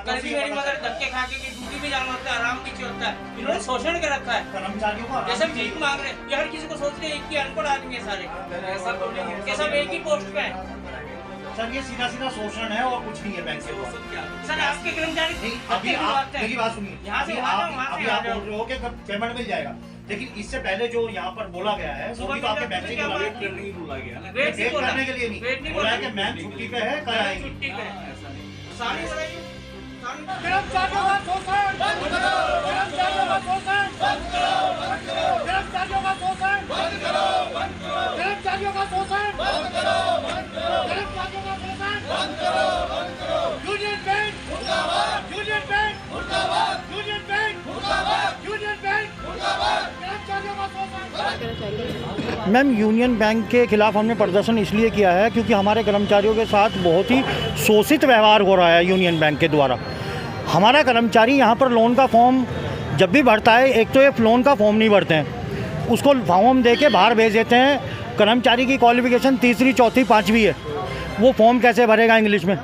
कल भी मेरी मदर धक्के खा के ड्यूटी पे जाना होता है, आराम पीछे होता है। इन्होंने शोषण कर रखा है कर्मचारियों को। जैसे भीख मांग रहे हैं, ये हर किसी को सोच रहे एक ही अनपढ़ आदमी है सारे, ऐसा तो नहीं है, सब एक ही पोस्ट पे है। सर ये सीधा सीधा शोषण है और कुछ नहीं है बैंक से। सर आपके कर्मचारी अभी आप मेरी बात सुनिए, यहाँ से अभी आप बोल रहे हो कि पेमेंट मिल जाएगा, लेकिन इससे पहले जो यहाँ पर बोला गया है वो भी तो आपके बैंक से वेट करने के लिए नहीं बोला है कि मैम छुट्टी पे है, कल आएंगे। छुट्टी पे सारी कर्मचारियों का शोषण बंद करो, कर्मचारियों का शोषण बंद करो, बंद करो, कर्मचारियों का शोषण बंद करो, बंद करो, कर्मचारियों का शोषण बंद करो, बंद करो, कर्मचारियों का शोषण बंद करो, बंद करो। यूनियन बैंक मुर्दाबाद, यूनियन बैंक मुर्दाबाद, यूनियन बैंक मुर्दाबाद, यूनियन बैंक मुर्दाबाद, कर्मचारियों का शोषण। मैम यूनियन बैंक के खिलाफ हमने प्रदर्शन इसलिए किया है क्योंकि हमारे कर्मचारियों के साथ बहुत ही शोषित व्यवहार हो रहा है यूनियन बैंक के द्वारा। हमारा कर्मचारी यहाँ पर लोन का फॉर्म जब भी भरता है, एक तो ये लोन का फॉर्म नहीं भरते हैं, उसको फॉर्म दे के बाहर भेज देते हैं। कर्मचारी की क्वालिफिकेशन तीसरी चौथी पाँचवीं है, वो फॉर्म कैसे भरेगा इंग्लिश में।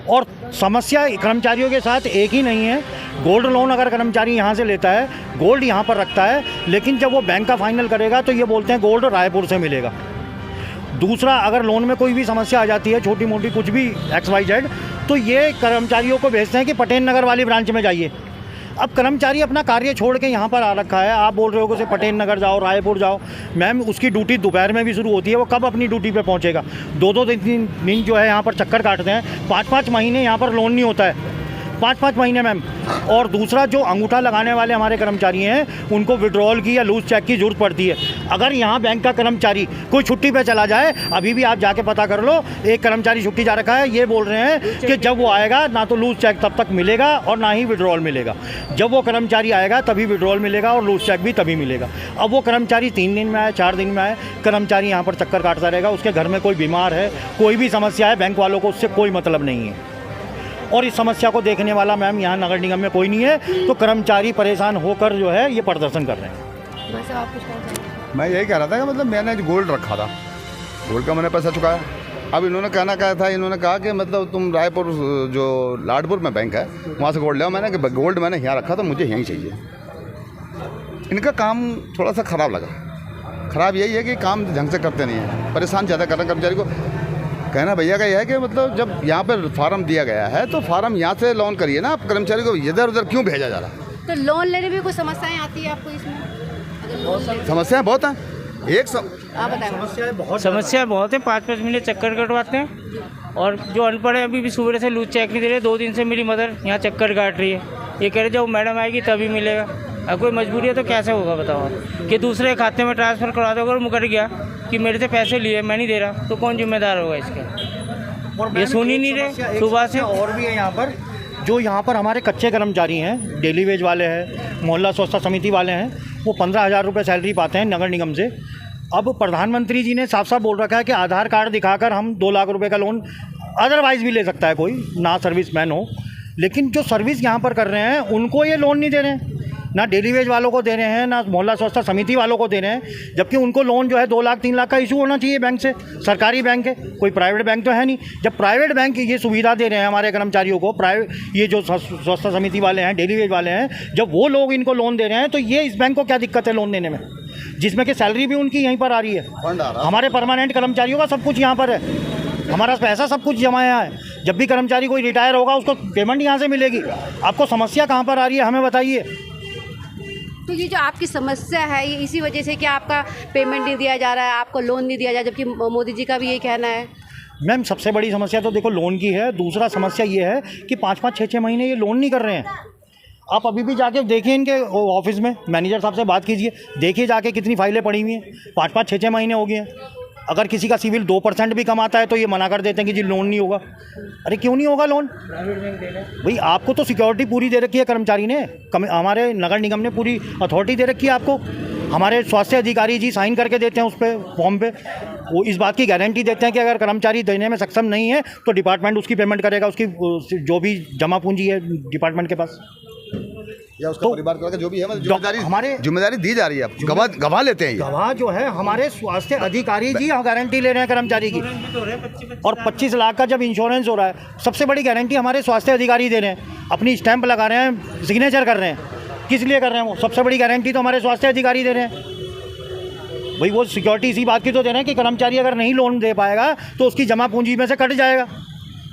और समस्या कर्मचारियों के साथ एक ही नहीं है। गोल्ड लोन अगर कर्मचारी यहाँ से लेता है, गोल्ड यहाँ पर रखता है, लेकिन जब वो बैंक का फाइनल करेगा तो ये बोलते हैं गोल्ड रायपुर से मिलेगा। दूसरा, अगर लोन में कोई भी समस्या आ जाती है, छोटी मोटी कुछ भी XYZ, तो ये कर्मचारियों को भेजते हैं कि पटेल नगर वाली ब्रांच में जाइए। अब कर्मचारी अपना कार्य छोड़ के यहाँ पर आ रखा है, आप बोल रहे हो कि उसे पटेल नगर जाओ, रायपुर जाओ। मैम उसकी ड्यूटी दोपहर में भी शुरू होती है, वो कब अपनी ड्यूटी पे पहुँचेगा। दो दिन जो है यहाँ पर चक्कर काटते हैं। 5-5 महीने यहाँ पर लोन नहीं होता है, 5-5 महीने मैम। और दूसरा, जो अंगूठा लगाने वाले हमारे कर्मचारी हैं, उनको विड्रॉल की या लूज चेक की ज़रूरत पड़ती है। अगर यहाँ बैंक का कर्मचारी कोई छुट्टी पे चला जाए, अभी भी आप जाके पता कर लो, एक कर्मचारी छुट्टी जा रखा है, ये बोल रहे हैं कि जब वो आएगा ना तो लूज चेक तब तक मिलेगा और ना ही विड्रॉल मिलेगा। जब वो कर्मचारी आएगा तभी विड्रॉल मिलेगा और लूज चेक भी तभी मिलेगा। अब वो कर्मचारी 3 दिन में आए, 4 दिन में आए, कर्मचारी यहाँ पर चक्कर काटता रहेगा। उसके घर में कोई बीमार है, कोई भी समस्या है, बैंक वालों को उससे कोई मतलब नहीं है। और इस समस्या को देखने वाला मैम यहाँ नगर निगम में कोई नहीं है, तो कर्मचारी परेशान होकर जो है ये प्रदर्शन कर रहे हैं। वैसे आप कुछ कहना चाहेंगे? मैं यही कह रहा था कि मतलब मैंने गोल्ड रखा था, गोल्ड का मैंने पैसा चुकाया। अब इन्होंने कहना क्या था, इन्होंने कहा कि मतलब तुम रायपुर जो लाडपुर में बैंक है वहाँ से गोल्ड ले आओ। मैंने कि गोल्ड मैंने यहाँ रखा तो मुझे यहीं चाहिए। इनका काम थोड़ा सा ख़राब लगा। ख़राब यही है कि काम ढंग से करते नहीं हैं, परेशान ज़्यादा कर रहे हैं कर्मचारी को। कहना भैया का यह है कि मतलब जब यहाँ पर फार्म दिया गया है तो फार्म यहाँ से लोन करिए ना, आप कर्मचारी को इधर उधर क्यों भेजा जा रहा है। तो लोन लेने में कोई समस्याएं आती है आपको इसमें? समस्याएं बहुत हैं। आप बताएं। समस्या बहुत है। 5-5 महीने चक्कर कटवाते हैं और जो अनपढ़ है अभी भी सुबह से लूज चेक नहीं दे रहे। 2 दिन से मेरी मदर यहाँ चक्कर काट रही है, ये कह रहे जब मैडम आएगी तभी मिलेगा। अब कोई मजबूरी है तो कैसे होगा बताओ, कि दूसरे खाते में ट्रांसफ़र करवा दो। अगर मुकर गया कि मेरे से पैसे लिए, मैं नहीं दे रहा, तो कौन जिम्मेदार होगा इसका। और ये सुन ही नहीं रहे सुबह से। और भी है यहाँ पर, जो यहाँ पर हमारे कच्चे कर्मचारी हैं, डेली वेज वाले हैं, मोहल्ला स्वच्छता समिति वाले हैं, वो 15,000 रुपये सैलरी पाते हैं नगर निगम से। अब प्रधानमंत्री जी ने साफ साफ बोल रखा है कि आधार कार्ड दिखाकर हम 2 लाख रुपए का लोन अदरवाइज़ भी ले सकता है कोई, ना सर्विसमैन हो। लेकिन जो सर्विस यहाँ पर कर रहे हैं उनको ये लोन नहीं दे रहे हैं, ना डेली वेज वालों को दे रहे हैं, ना मोहल्ला स्वच्छता समिति वालों को दे रहे हैं। जबकि उनको लोन जो है 2 लाख 3 लाख का इशू होना चाहिए बैंक से, सरकारी बैंक है, कोई प्राइवेट बैंक तो है नहीं। जब प्राइवेट बैंक ये सुविधा दे रहे हैं हमारे कर्मचारियों को, ये जो स्वच्छता समिति वाले हैं, डेली वेज वाले हैं, जब वो लोग इनको लोन दे रहे हैं तो ये इस बैंक को क्या दिक्कत है लोन देने में, जिसमें कि सैलरी भी उनकी यहीं पर आ रही है। हमारे परमानेंट कर्मचारियों का सब कुछ यहाँ पर है, हमारा पैसा सब कुछ जमा यहाँ है। जब भी कर्मचारी कोई रिटायर होगा उसको पेमेंट यहाँ से मिलेगी। आपको समस्या कहाँ पर आ रही है हमें बताइए। तो ये जो आपकी समस्या है ये इसी वजह से कि आपका पेमेंट नहीं दिया जा रहा है, आपको लोन नहीं दिया जा रहा, जबकि मोदी जी का भी यही कहना है। मैम सबसे बड़ी समस्या तो देखो लोन की है। दूसरा समस्या ये है कि 5-5 6-6 महीने ये लोन नहीं कर रहे हैं। आप अभी भी जाके देखिए इनके ऑफिस में, मैनेजर साहब से बात कीजिए, देखिए जाके कितनी फाइलें पड़ी हुई हैं। 5-5 6-6 महीने हो गए हैं। अगर किसी का सिविल 2% भी कम आता है तो ये मना कर देते हैं कि जी लोन नहीं होगा। अरे क्यों नहीं होगा लोन? भाई आपको तो सिक्योरिटी पूरी दे रखी है कर्मचारी ने, हमारे नगर निगम ने पूरी अथॉरिटी दे रखी है आपको। हमारे स्वास्थ्य अधिकारी जी साइन करके देते हैं उस पर फॉर्म पे, वो इस बात की गारंटी देते हैं कि अगर कर्मचारी देने में सक्षम नहीं है तो डिपार्टमेंट उसकी पेमेंट करेगा, उसकी जो भी जमा पूंजी है डिपार्टमेंट के पास या उसका परिवार का जो भी है, जिम्मेदारी हमारे जिम्मेदारी दी जा रही है। गवाह लेते हैं, गवाह जो है हमारे स्वास्थ्य अधिकारी जी गारंटी ले रहे हैं कर्मचारी की। और 25 लाख का जब इंश्योरेंस हो रहा है, सबसे बड़ी गारंटी हमारे स्वास्थ्य अधिकारी दे रहे हैं। अपनी स्टैंप लगा रहे हैं, सिग्नेचर कर रहे हैं, किस लिए कर रहे हैं? वो सबसे बड़ी गारंटी तो हमारे स्वास्थ्य अधिकारी दे रहे हैं भाई। वो सिक्योरिटी इसी बात की तो दे रहे हैं कि कर्मचारी अगर नहीं लोन दे पाएगा तो उसकी जमा पूंजी में से कट जाएगा।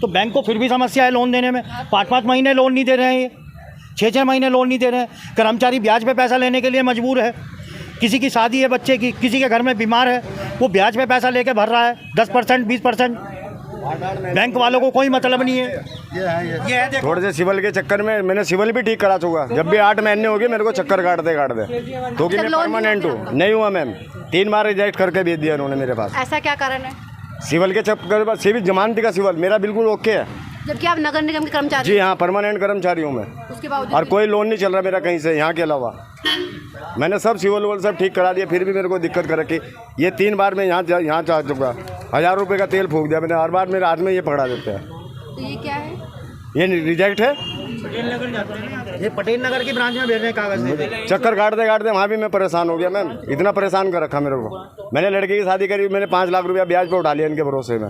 तो बैंक को फिर भी समस्या है लोन देने में। 5-5 महीने लोन नहीं दे रहे हैं, ये 6-6 महीने लोन नहीं दे रहे हैं। कर्मचारी ब्याज पे पैसा लेने के लिए मजबूर है। किसी की शादी है बच्चे की, किसी के घर में बीमार है, वो ब्याज पे पैसा लेके भर रहा है 10%, 20%। बैंक वालों को कोई मतलब नहीं है। ये है देखो। थोड़े से सिविल के चक्कर में मैंने सिविल भी ठीक करा चुका। जब भी 8 महीने हो गए मेरे को चक्कर काटते तो कि मैं परमानेंट हूँ। नहीं हुआ मैम, 3 बार रिजेक्ट करके भेज दिया उन्होंने मेरे पास। ऐसा क्या कारण है? सिविल के चक्कर में सिविल जमानती का सिविल मेरा बिल्कुल ओके है, जबकि आप नगर निगम के कर्मचारी। जी हाँ, परमानेंट कर्मचारी हूँ मैं। उसके बावजूद और कोई लोन नहीं चल रहा मेरा कहीं से, यहाँ के अलावा। मैंने सब सिविल वोल सब ठीक करा दिया, फिर भी मेरे को दिक्कत कर रखी। ये 3 बार मैं यहाँ जा चुका। 1000 रुपये का तेल फूंक दिया मैंने, हर बार मेरे हाथ में ये पकड़ा देते हैं। तो ये क्या है? ये रिजेक्ट है। ये पटेल नगर की ब्रांच में भेज रहे हैं कागज से। चक्कर काटते काटते वहाँ भी मैं परेशान हो गया मैम। इतना परेशान कर रखा मेरे को। मैंने लड़के की शादी करी, मैंने 5 लाख रुपया ब्याज पे उठा लिया इनके भरोसे में।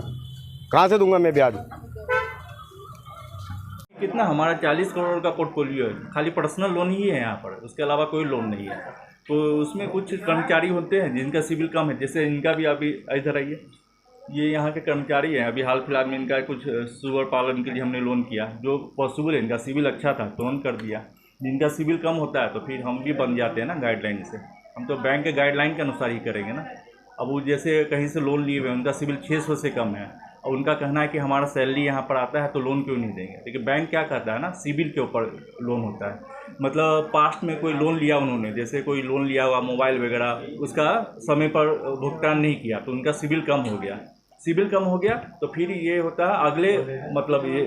कहाँ से दूंगा मैं ब्याज? कितना हमारा 40 करोड़ का पोर्टफोलियो है, खाली पर्सनल लोन ही है यहाँ पर, उसके अलावा कोई लोन नहीं है। तो उसमें कुछ कर्मचारी होते हैं जिनका सिविल कम है, जैसे इनका भी अभी इधर आइए, ये यहाँ के कर्मचारी हैं। अभी हाल फिलहाल में इनका कुछ सुअर पालन के लिए हमने लोन किया, जो पॉसिबल है, इनका सिविल अच्छा था तुरंत कर दिया। जिनका सिविल कम होता है तो फिर हम भी बन जाते हैं ना गाइडलाइन से। हम तो बैंक के गाइडलाइन के अनुसार ही करेंगे ना। अब वो जैसे कहीं से लोन लिए हुए, उनका सिविल 600 से कम है और उनका कहना है कि हमारा सैलरी यहाँ पर आता है तो लोन क्यों नहीं देंगे। लेकिन बैंक क्या कहता है ना, सिविल के ऊपर लोन होता है। मतलब पास्ट में कोई लोन लिया उन्होंने, जैसे कोई लोन लिया हुआ मोबाइल वगैरह, उसका समय पर भुगतान नहीं किया तो उनका सिविल कम हो गया। सिविल कम हो गया तो फिर ये होता है अगले मतलब ये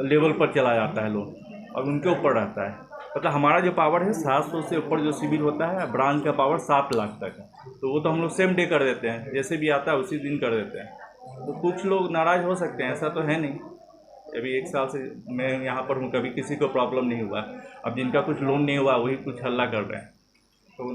लेवल पर चला जाता है लोन, और उनके ऊपर रहता है। मतलब हमारा जो पावर है 700 से ऊपर जो सिविल होता है, ब्रांच का पावर 7 लाख तक है, तो वो तो हम लोग सेम डे कर देते हैं, जैसे भी आता है उसी दिन कर देते हैं। तो कुछ लोग नाराज़ हो सकते हैं, ऐसा तो है नहीं। अभी 1 साल से मैं यहाँ पर हूँ, कभी किसी को प्रॉब्लम नहीं हुआ। अब जिनका कुछ लोन नहीं हुआ वही कुछ हल्ला कर रहे हैं। तो